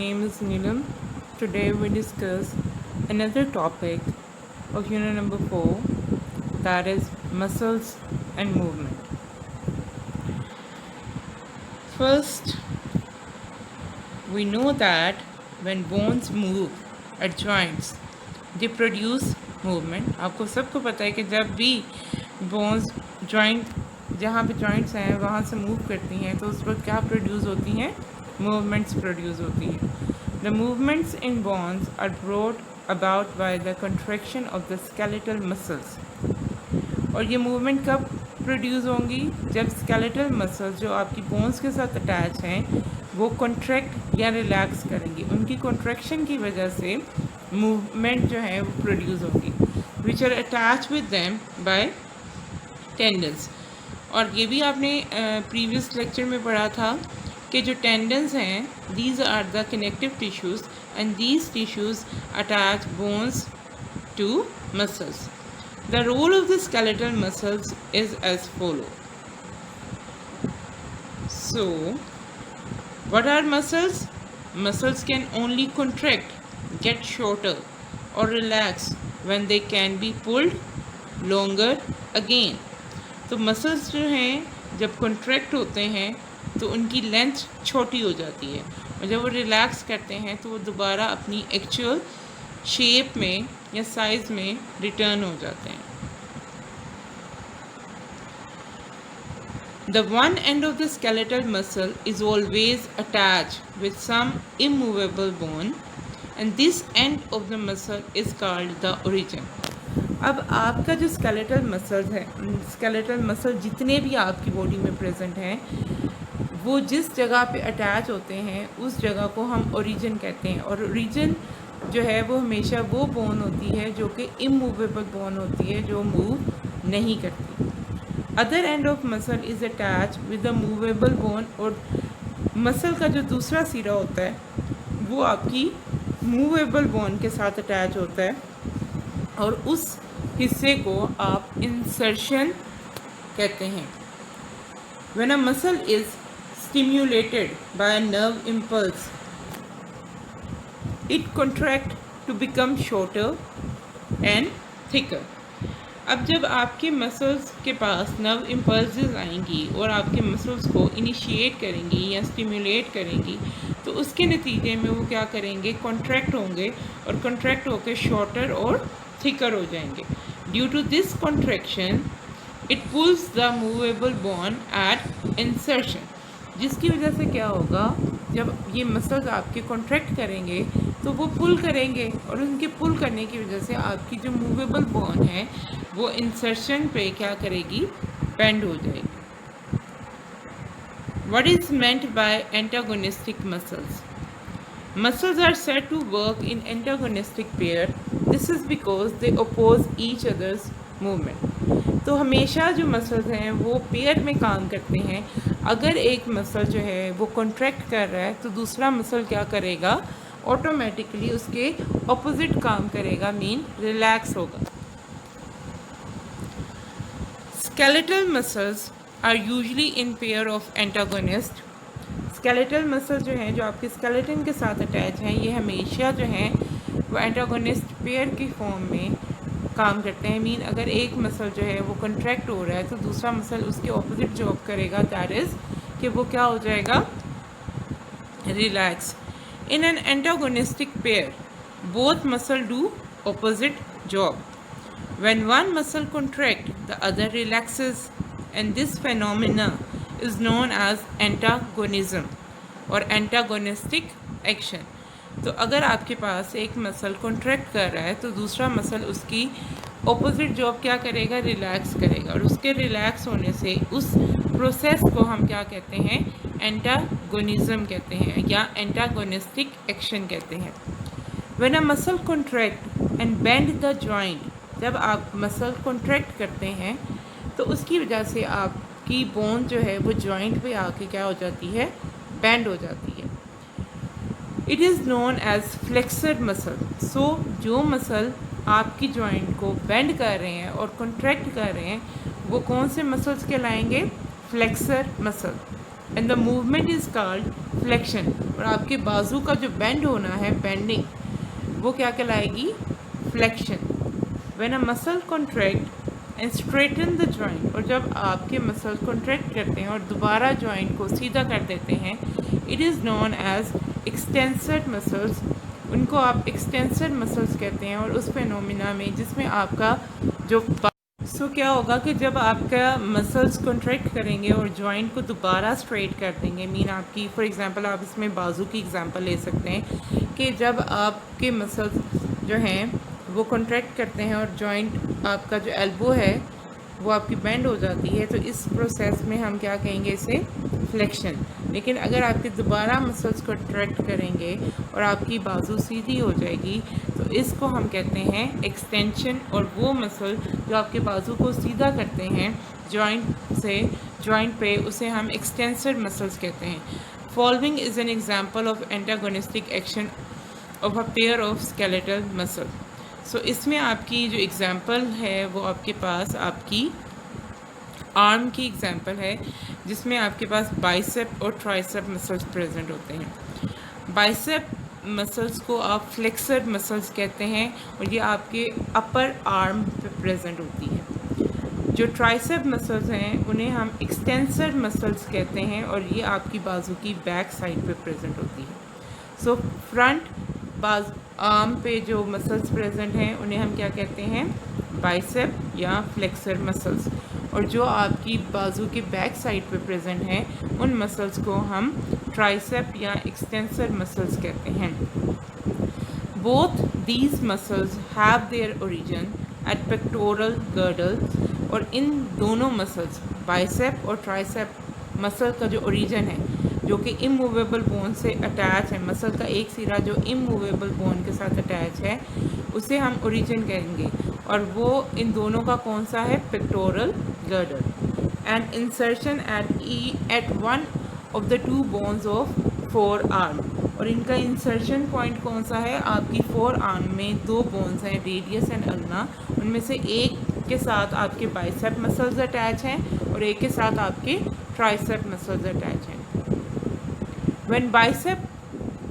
name is Neelam. Today we discuss another topic of unit number 4, that is muscles and movement. First, we know that when bones move at joints, they produce movement. आपको सबको पता है कि जब भी bones joint जहाँ पे joints हैं वहाँ से move करती हैं तो उस वक्त क्या produce होती हैं? Movements produce होती हैं. The movements in bones are brought about by the contraction of the skeletal muscles. और ये मूवमेंट कब प्रोड्यूस होंगी? जब स्केलेटल मसल्स जो आपकी बोन्स के साथ अटैच हैं वो कॉन्ट्रैक्ट या रिलैक्स करेंगी. उनकी कॉन्ट्रैक्शन की वजह से मूवमेंट जो है वो प्रोड्यूस होगी, which are attach with them by tendons. और ये भी आपने प्रीवियस लेक्चर में पढ़ा था कि जो टेंडन्स हैं, these are the connective tissues and these tissues attach bones to muscles. The role of the skeletal muscles is as follow. So, what are muscles? Muscles can only contract, get shorter or relax when they can be pulled longer again. तो muscles जो हैं जब contract होते हैं तो उनकी length छोटी हो जाती है और जब वो रिलैक्स करते हैं तो वो दोबारा अपनी एक्चुअल शेप में या साइज़ में रिटर्न हो जाते हैं. The one end of the skeletal muscle is always attached with some immovable bone and this end of the muscle is called the origin. अब आपका जो skeletal muscles है, skeletal muscle जितने भी आपकी बॉडी में प्रेजेंट हैं वो जिस जगह पे अटैच होते हैं उस जगह को हम ओरिजिन कहते हैं. और ओरिजिन जो है वो हमेशा वो बोन होती है जो कि इमूवेबल बोन होती है, जो मूव नहीं करती. Other end of muscle is attach with a movable bone. और मसल का जो दूसरा सिरा होता है वो आपकी मूवेबल बोन के साथ अटैच होता है और उस हिस्से को आप इंसर्शन कहते हैं. When a muscle is stimulated by a nerve impulse it contract to become shorter and thicker. अब जब आपके मसल्स के पास नर्व इम्पल्सेस आएंगी और आपके मसल्स को इनिशिएट करेंगी या स्टिमुलेट करेंगी तो उसके नतीजे में वो क्या करेंगे? कॉन्ट्रैक्ट होंगे और कॉन्ट्रैक्ट होकर शॉर्टर और थिकर हो जाएंगे. Due to this contraction it pulls the movable bone at insertion, जिसकी वजह से क्या होगा? जब ये मसल्स आपके कॉन्ट्रैक्ट करेंगे तो वो पुल करेंगे और उनके पुल करने की वजह से आपकी जो मूवेबल बोन है वो इंसर्शन पे क्या करेगी? बेंड हो जाएगी. What is meant by antagonistic muscles? Muscles are said to work in antagonistic pair. This is because they oppose each other's movement. तो हमेशा जो मसल्स हैं वो पेयर में काम करते हैं. अगर एक मसल जो है वो कॉन्ट्रैक्ट कर रहा है तो दूसरा मसल क्या करेगा? ऑटोमेटिकली उसके ऑपोजिट काम करेगा, मीन रिलैक्स होगा. Skeletal muscles are usually in pair of antagonist. Skeletal muscle जो हैं जो आपके स्केलेटन के साथ अटैच हैं ये हमेशा जो हैं वो एंटागोनिस्ट पेयर की फॉर्म में काम करते हैं. मीन अगर एक मसल जो है वो कॉन्ट्रैक्ट हो रहा है तो दूसरा मसल उसके ऑपोजिट जॉब करेगा, दैट इज़ कि वो क्या हो जाएगा? Relax. In an antagonistic pair, both muscles do opposite job. When one muscle contracts, the other relaxes, and this phenomena is known as antagonism or antagonistic action. तो अगर आपके पास एक मसल कॉन्ट्रैक्ट कर रहा है तो दूसरा मसल उसकी ऑपोजिट जॉब क्या करेगा? रिलैक्स करेगा. और उसके रिलैक्स होने से उस प्रोसेस को हम क्या कहते हैं? एंटागोनिज्म कहते हैं या एंटागोनिस्टिक एक्शन कहते हैं. When a muscle contract and bend the joint, जब आप मसल कॉन्ट्रैक्ट करते हैं तो उसकी वजह से आपकी बोन जो है वो जॉइंट पे आके क्या हो जाती है? बेंड हो जाती है. It is known as flexor muscle. So जो मसल आपकी जॉइंट को बेंड कर रहे हैं और कॉन्ट्रैक्ट कर रहे हैं वो कौन से मसल्स कहलाएंगे? Flexor muscle. And the movement is called flexion. और आपके बाजू का जो बेंड होना है, बेंडिंग, वो क्या कहलाएगी? Flexion. When a muscle contract and straighten the joint, और जब आपके मसल कॉन्ट्रैक्ट करते हैं और दोबारा जॉइंट को सीधा कर देते हैं, it is known as extensor muscles. उनको आप एक्सटेंसर मसल्स कहते हैं। और उस फिनोमिना में जिसमें आपका जो क्या होगा कि जब आपका मसल्स कॉन्ट्रैक्ट करेंगे और जॉइंट को दोबारा स्ट्रेट कर देंगे, मीन आपकी फॉर एग्जांपल आप इसमें बाजू की एग्जांपल ले सकते हैं कि जब आपके मसल्स जो हैं वो कॉन्ट्रैक्ट करते हैं और जॉइंट आपका जो एल्बो है वो आपकी बेंड हो जाती है, तो इस प्रोसेस में हम क्या कहेंगे? इसे फ्लेक्शन। लेकिन अगर आपके दोबारा मसल्स कॉन्ट्रैक्ट करेंगे और आपकी बाजू सीधी हो जाएगी, तो इसको हम कहते हैं एक्सटेंशन। और वो मसल जो आपके बाजू को सीधा करते हैं जॉइंट पे, उसे हम एक्सटेंसर मसल्स कहते हैं। Following is an example of antagonistic action of a pair of skeletal muscle. So इसमें आपकी जो एग्जांपल है वो आपके पास आपकी आर्म की एग्जांपल है, जिसमें आपके पास बाइसेप और ट्राइसेप मसल्स प्रेजेंट होते हैं। बाइसेप मसल्स को आप फ्लेक्सर मसल्स कहते हैं और ये आपके अपर आर्म पे प्रेजेंट होती है। जो ट्राइसेप मसल्स हैं उन्हें हम एक्सटेंसर मसल्स कहते हैं और ये आपकी बाजू की बैक साइड पे प्रेजेंट होती है। सो फ्रंट आर्म पे जो मसल्स प्रेजेंट हैं उन्हें हम क्या कहते हैं? बाइसेप या फ्लेक्सर मसल्स। और जो आपकी बाजू के बैक साइड पे प्रेजेंट हैं उन मसल्स को हम ट्राइसेप या एक्सटेंसर मसल्स कहते हैं। Both these muscles have their origin at pectoral girdle. और इन दोनों मसल्स, बाइसेप और ट्राइसेप मसल का जो ओरिजिन है, जो कि इमूवेबल बोन से अटैच है, मसल का एक सिरा जो इमूवेबल बोन के साथ अटैच है, उसे हम ओरिजिन कहेंगे। और वो इन दोनों का कौन सा है? Pectoral girdle. And insertion at one of the two bones of forearm. और इनका इंसर्शन पॉइंट कौन सा है? आपकी फोर आर्म में दो बोन्स हैं, रेडियस एंड अल्ना। उनमें से एक के साथ आपके बाइसेप मसल्स अटैच हैं और एक के साथ आपके ट्राइसेप मसल्स अटैच हैं। व्हेन बाइसेप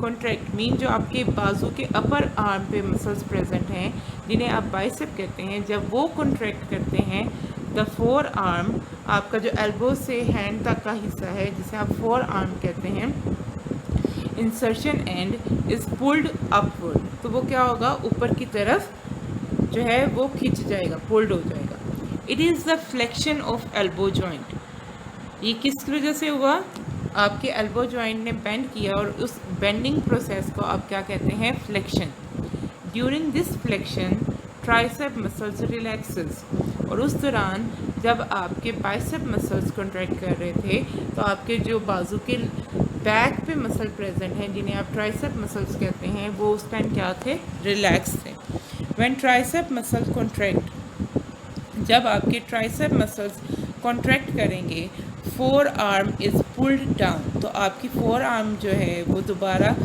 कॉन्ट्रैक्ट मीन जो आपके बाजू के अपर आर्म पे मसल्स प्रेजेंट हैं जिन्हें आप बाइसेप कहते हैं, जब वो कॉन्ट्रैक्ट करते हैं, द फोर आर्म, आपका जो एल्बो से हैंड तक का हिस्सा है जिसे आप फोर आर्म कहते हैं, insertion and is pulled upward. तो वो क्या होगा? ऊपर की तरफ जो है वो खिंच जाएगा, पुल्ड हो जाएगा। It is the flexion of elbow joint. ये किसकी वजह से हुआ? आपके एल्बो जॉइंट ने बेंड किया और उस बेंडिंग प्रोसेस को आप क्या कहते हैं? Flexion. During this flexion tricep muscles relaxes. और उस दौरान जब आपके बाइसेप मसल्स कॉन्ट्रैक्ट कर रहे थे तो आपके जो बाजू के बैक पे मसल प्रेजेंट हैं जिन्हें आप ट्राइसेप मसल्स कहते हैं, वो उस टाइम क्या थे? रिलैक्स थे। व्हेन ट्राइसेप मसल कॉन्ट्रैक्ट, जब आपके ट्राइसेप मसल्स कॉन्ट्रैक्ट करेंगे, four arm is pulled down. तो आपकी फोर आर्म जो है वो दोबारा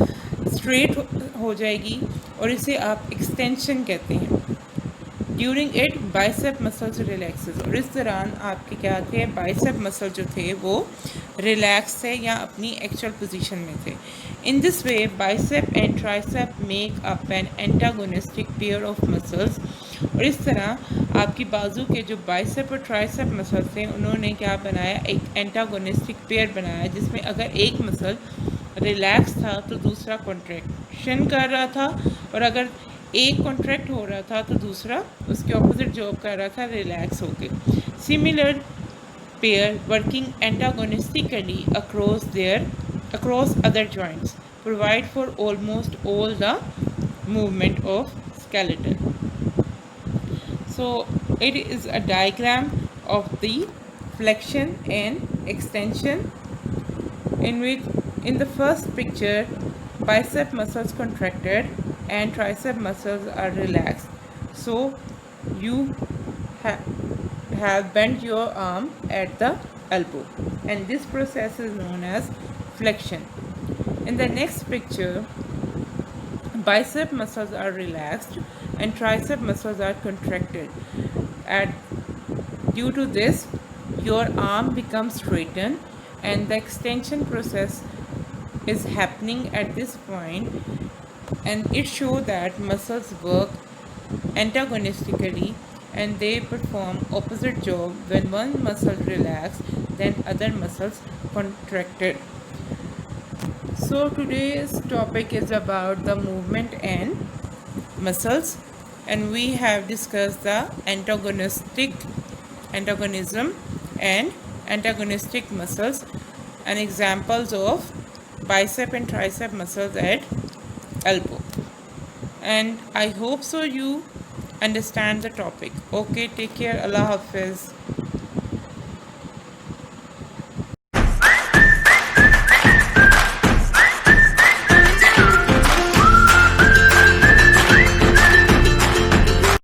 स्ट्रेट हो जाएगी और इसे आप एक्सटेंशन कहते हैं। During it bicep muscles relaxes. और इस दौरान आपके क्या थे? बाइसेप मसल जो थे वो रिलैक्स थे या अपनी एक्चुअल पोजीशन में थे। In this way bicep and tricep make up an antagonistic pair of muscles. और इस तरह आपकी बाजू के जो बाइसेप और ट्राइसेप मसल थे उन्होंने क्या बनाया? एक एंटागोनिस्टिक पेयर बनाया, जिसमें अगर एक मसल रिलैक्स था तो दूसरा कॉन्ट्रैक्शन कर रहा था, और अगर एक कॉन्ट्रैक्ट हो रहा था तो दूसरा उसके ऑपोजिट जॉब कर रहा था, रिलैक्स होके। Similar pair working antagonistically across other joints provide for almost all the movement of skeleton. So it is a diagram of the flexion and extension, in which in the first picture bicep muscles contracted and tricep muscles are relaxed. So you have bent your arm at the elbow, and this process is known as flexion. In the next picture, bicep muscles are relaxed and tricep muscles are contracted. Due to this, your arm becomes straightened and the extension process is happening at this point, and it shows that muscles work antagonistically and they perform opposite job. When one muscle relax, then other muscles contracted. So today's topic is about the movement and muscles, and we have discussed the antagonism and antagonistic muscles and examples of bicep and tricep muscles at elbow. And I hope so you understand the topic. Okay, take care. Allah Hafiz.